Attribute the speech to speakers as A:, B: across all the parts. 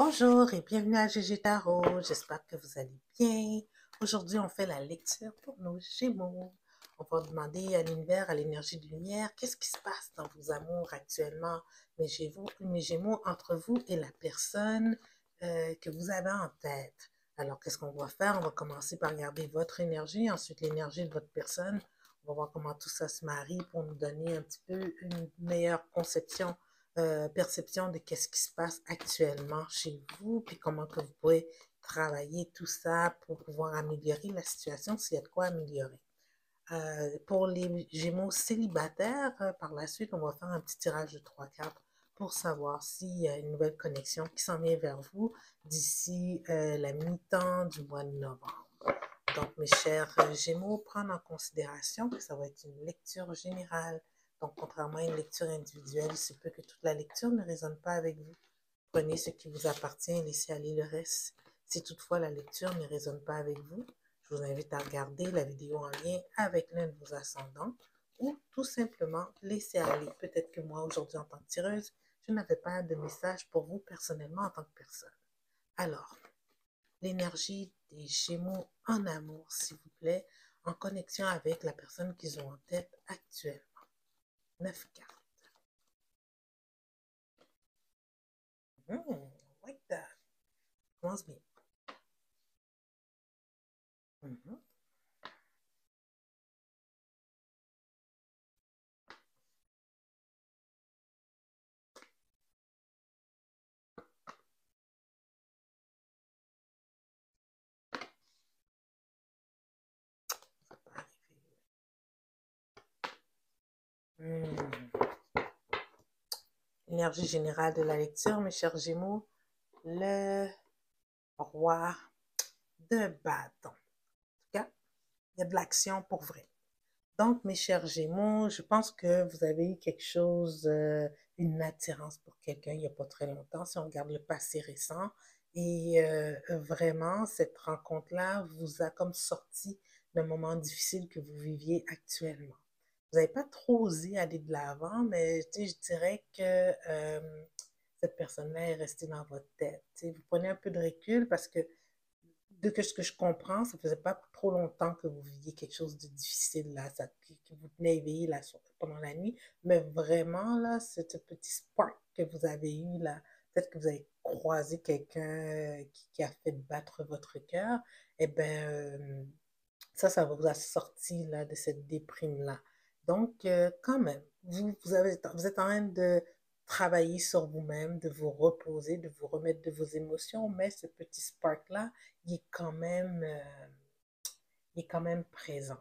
A: Bonjour et bienvenue à GG Tarot. J'espère que vous allez bien. Aujourd'hui, on fait la lecture pour nos Gémeaux. On va demander à l'univers, à l'énergie de lumière, qu'est-ce qui se passe dans vos amours actuellement, mes Gémeaux, entre vous et la personne que vous avez en tête. Alors, qu'est-ce qu'on va faire? On va commencer par regarder votre énergie, ensuite l'énergie de votre personne. On va voir comment tout ça se marie pour nous donner un petit peu une meilleure perception de qu'est-ce qui se passe actuellement chez vous, puis comment que vous pouvez travailler tout ça pour pouvoir améliorer la situation s'il y a de quoi améliorer. Pour les Gémeaux célibataires, par la suite, on va faire un petit tirage de 3 cartes pour savoir s'il y a une nouvelle connexion qui s'en vient vers vous d'ici la mi-temps du mois de novembre. Donc, mes chers Gémeaux, prendre en considération que ça va être une lecture générale. Donc, contrairement à une lecture individuelle, il se peut que toute la lecture ne résonne pas avec vous. Prenez ce qui vous appartient et laissez aller le reste. Si toutefois la lecture ne résonne pas avec vous, je vous invite à regarder la vidéo en lien avec l'un de vos ascendants ou tout simplement laisser aller. Peut-être que moi, aujourd'hui, en tant que tireuse, je n'avais pas de message pour vous personnellement en tant que personne. Alors, l'énergie des Gémeaux en amour, s'il vous plaît, en connexion avec la personne qu'ils ont en tête actuellement. 9 cartes. Like that. Commence bien. Mhm. Ça peut arriver. L'énergie générale de la lecture, mes chers Gémeaux, le roi de bâton. En tout cas, il y a de l'action pour vrai. Donc, mes chers Gémeaux, je pense que vous avez eu quelque chose, une attirance pour quelqu'un il n'y a pas très longtemps, si on regarde le passé récent. Et vraiment, cette rencontre-là vous a comme sorti d'un moment difficile que vous viviez actuellement. Vous n'avez pas trop osé aller de l'avant, mais je dirais que cette personne-là est restée dans votre tête. Vous prenez un peu de recul parce que de ce que je comprends, ça faisait pas trop longtemps que vous viviez quelque chose de difficile là, qui vous tenait éveillé là, pendant la nuit, mais vraiment là, ce petit spark que vous avez eu là, peut-être que vous avez croisé quelqu'un qui a fait battre votre cœur, et bien ça vous a sorti là de cette déprime là. Donc quand même, vous êtes en train de travailler sur vous-même, de vous reposer, de vous remettre de vos émotions, mais ce petit spark-là, il est quand même, il est quand même présent.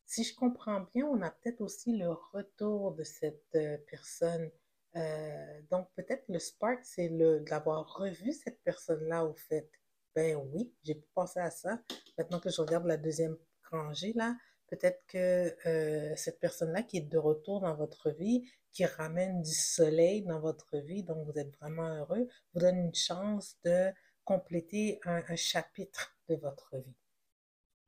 A: Si je comprends bien, on a peut-être aussi le retour de cette personne. Donc peut-être le spark, c'est d'avoir revu cette personne-là au fait. Ben oui, j'ai pensé à ça. Maintenant que je regarde la deuxième rangée là, peut-être que cette personne-là qui est de retour dans votre vie, qui ramène du soleil dans votre vie, donc vous êtes vraiment heureux, vous donne une chance de compléter un chapitre de votre vie.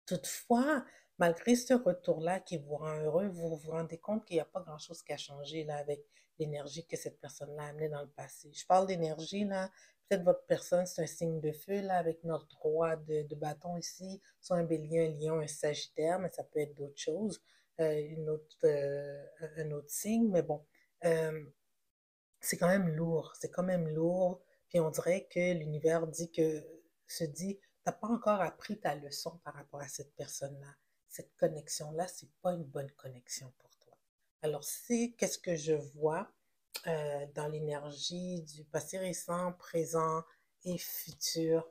A: Toutefois, malgré ce retour-là qui vous rend heureux, vous vous rendez compte qu'il n'y a pas grand-chose qui a changé là avec l'énergie que cette personne-là a amenée dans le passé. Je parle d'énergie là, peut-être votre personne, c'est un signe de feu là, avec notre roi de bâton ici, soit un bélier, un lion, un sagittaire, mais ça peut être d'autres choses, un autre signe, mais bon, euh, c'est quand même lourd, c'est quand même lourd, puis on dirait que l'univers se dit, t'as pas encore appris ta leçon par rapport à cette personne-là. Cette connexion-là, c'est pas une bonne connexion pour toi. Alors, c'est qu'est-ce que je vois dans l'énergie du passé récent, présent et futur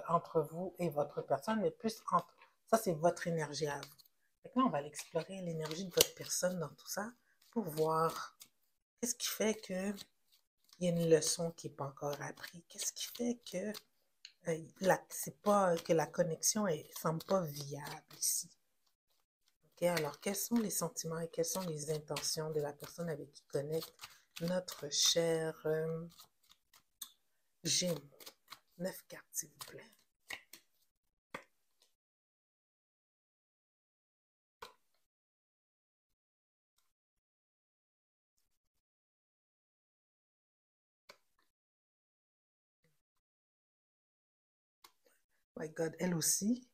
A: entre vous et votre personne, mais plus entre, ça c'est votre énergie à vous. Maintenant, on va aller explorer l'énergie de votre personne dans tout ça pour voir qu'est-ce qui fait que il y a une leçon qui n'est pas encore apprise. Qu'est-ce qui fait que c'est pas que la connexion ne semble pas viable ici. Ok, alors quels sont les sentiments et quelles sont les intentions de la personne avec qui connecte notre cher Gémeaux? 9 cartes, s'il vous plaît. my God, elle aussi,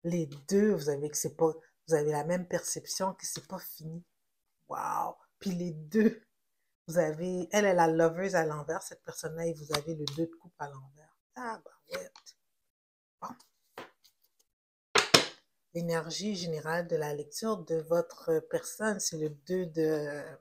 A: les deux, vous avez que c'est pas, vous avez la même perception que c'est pas fini. Wow! Puis les deux, vous avez, elle est la loveuse à l'envers, cette personne-là, et vous avez le 2 de coupe à l'envers. Ah, bah ouais. Bon. L'énergie générale de la lecture de votre personne, c'est le 2 de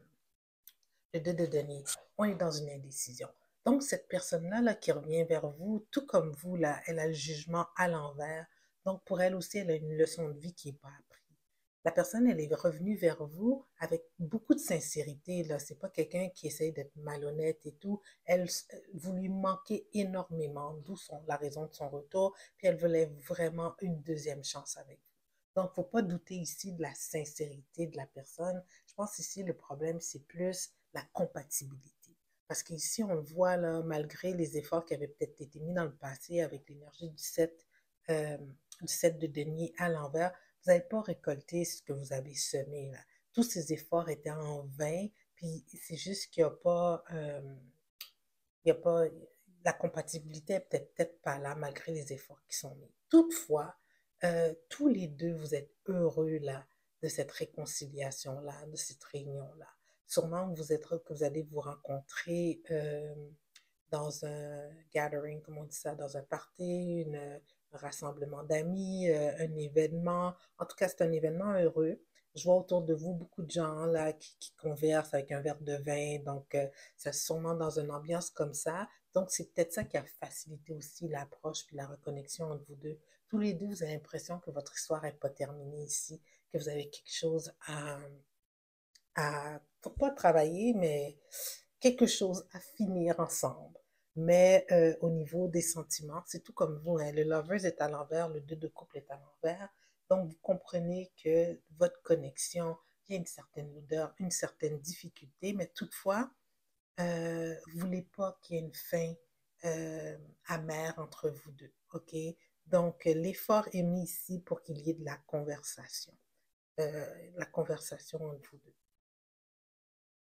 A: denier. On est dans une indécision. Donc, cette personne-là là, qui revient vers vous, tout comme vous, là, elle a le jugement à l'envers. Donc, pour elle aussi, elle a une leçon de vie qui n'est pas apprise. La personne, elle est revenue vers vous avec beaucoup de sincérité. Là, c'est pas quelqu'un qui essaye d'être malhonnête et tout. Elle, vous lui manquez énormément, d'où la raison de son retour. Puis elle voulait vraiment une deuxième chance avec vous. Donc, faut pas douter ici de la sincérité de la personne. Je pense ici le problème, c'est plus la compatibilité. Parce qu'ici, on le voit là, malgré les efforts qui avaient peut-être été mis dans le passé avec l'énergie euh, du 7 de denier à l'envers, vous n'avez pas récolté ce que vous avez semé, là. Tous ces efforts étaient en vain, puis c'est juste qu'il n'y a pas, il y a pas, la compatibilité est peut-être pas là malgré les efforts qui sont mis. Toutefois, tous les deux, vous êtes heureux là de cette réconciliation-là, de cette réunion-là. Sûrement que vous allez vous rencontrer dans un gathering, comment on dit ça, dans un party, un rassemblement d'amis, un événement. En tout cas, c'est un événement heureux. Je vois autour de vous beaucoup de gens là qui conversent avec un verre de vin, donc c'est sûrement dans une ambiance comme ça. Donc, c'est peut-être ça qui a facilité aussi l'approche puis la reconnexion entre vous deux. Tous les deux, vous avez l'impression que votre histoire n'est pas terminée ici, que vous avez quelque chose pas travailler, mais quelque chose à finir ensemble. Mais au niveau des sentiments, c'est tout comme vous, hein. Le lovers est à l'envers, le 2 de couple est à l'envers. Donc, vous comprenez que votre connexion, il y a une certaine odeur, une certaine difficulté, mais toutefois, vous ne voulez pas qu'il y ait une fin amère entre vous deux, OK? Donc, l'effort est mis ici pour qu'il y ait de la conversation entre vous deux.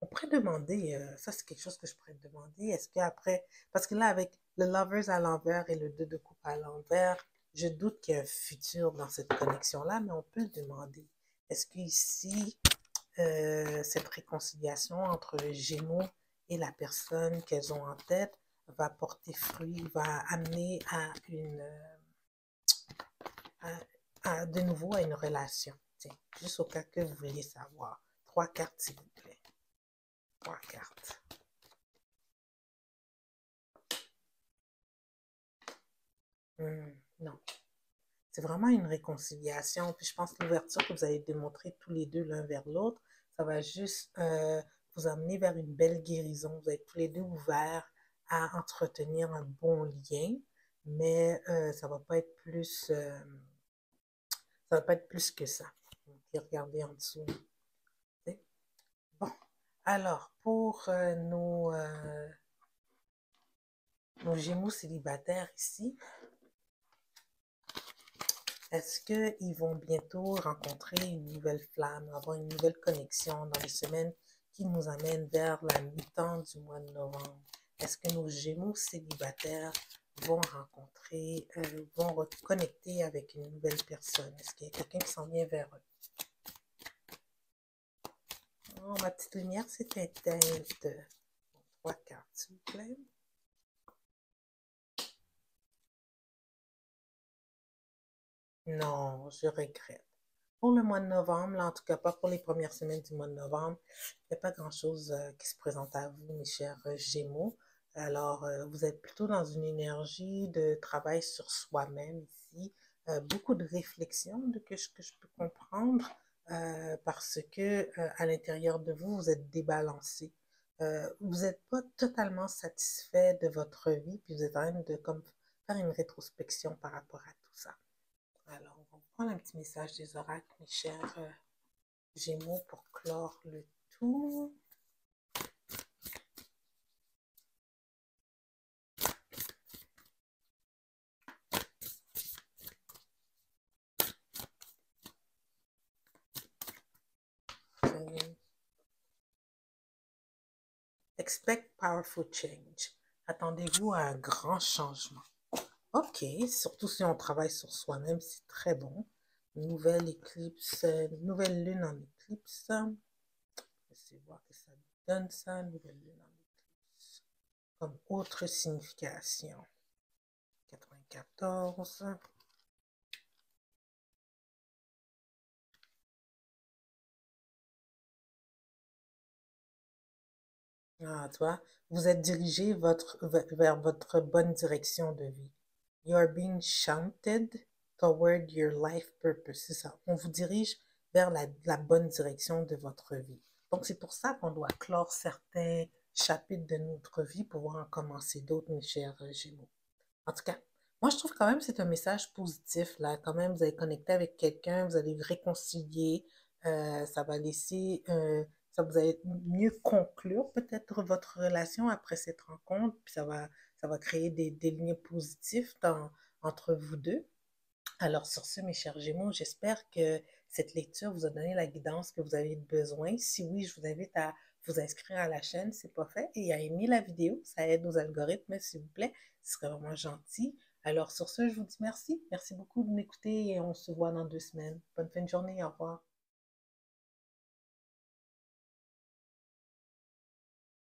A: On pourrait demander, ça c'est quelque chose que je pourrais demander, est-ce qu'après, parce que là avec le lovers à l'envers et le 2 de coupe à l'envers, je doute qu'il y ait un futur dans cette connexion-là, mais on peut demander, est-ce qu'ici, cette réconciliation entre le Gémeaux et la personne qu'elles ont en tête va porter fruit, va amener de nouveau à une relation. Tiens, juste au cas que vous vouliez savoir. 3 cartes, s'il vous plaît. 3 cartes. Non. C'est vraiment une réconciliation. Puis je pense que l'ouverture que vous allez démontrer tous les deux l'un vers l'autre, ça va juste vous amener vers une belle guérison. Vous êtes tous les deux ouverts à entretenir un bon lien, mais ça va pas être plus ça va pas être plus que ça. Puis regardez en dessous. Bon, alors pour nos Gémeaux célibataires ici, est-ce qu'ils vont bientôt rencontrer une nouvelle flamme, avoir une nouvelle connexion dans les semaines qui nous amènent vers la mi-temps du mois de novembre? Est-ce que nos Gémeaux célibataires vont vont reconnecter avec une nouvelle personne? Est-ce qu'il y a quelqu'un qui s'en vient vers eux? Oh, ma petite lumière s'est éteinte. 3 cartes, s'il vous plaît. Non, je regrette. Pour le mois de novembre, là, en tout cas pas pour les premières semaines du mois de novembre, il n'y a pas grand-chose qui se présente à vous, mes chers Gémeaux. Alors, vous êtes plutôt dans une énergie de travail sur soi-même ici, beaucoup de réflexion que je peux comprendre, parce que à l'intérieur de vous, vous êtes débalancé. Vous n'êtes pas totalement satisfait de votre vie, puis vous êtes en train de comme, faire une rétrospection par rapport à tout ça. Alors, on va prendre un petit message des oracles, mes chers Gémeaux, pour clore le tout. Expect powerful change. Attendez-vous à un grand changement. OK, surtout si on travaille sur soi-même, c'est très bon. Nouvelle éclipse, nouvelle lune en éclipse. Laissez voir que ça donne ça, nouvelle lune en éclipse. Comme autre signification. 94. Ah, toi, vous êtes dirigé vers votre bonne direction de vie. You are being shunted toward your life purpose. C'est ça. On vous dirige vers la bonne direction de votre vie. Donc, c'est pour ça qu'on doit clore certains chapitres de notre vie pour pouvoir en commencer d'autres, mes chers Gémeaux. En tout cas, moi, je trouve quand même que c'est un message positif, là. Quand même, vous allez connecter avec quelqu'un, vous allez vous réconcilier, ça va laisser, ça vous allez mieux conclure peut-être votre relation après cette rencontre, puis ça va créer des liens positifs entre vous deux. Alors, sur ce, mes chers Gémeaux, j'espère que cette lecture vous a donné la guidance que vous avez besoin. Si oui, je vous invite à vous inscrire à la chaîne, si ce n'est pas fait, et à aimer la vidéo. Ça aide aux algorithmes, s'il vous plaît. Ce serait vraiment gentil. Alors, sur ce, je vous dis merci. Merci beaucoup de m'écouter et on se voit dans 2 semaines. Bonne fin de journée. Au revoir.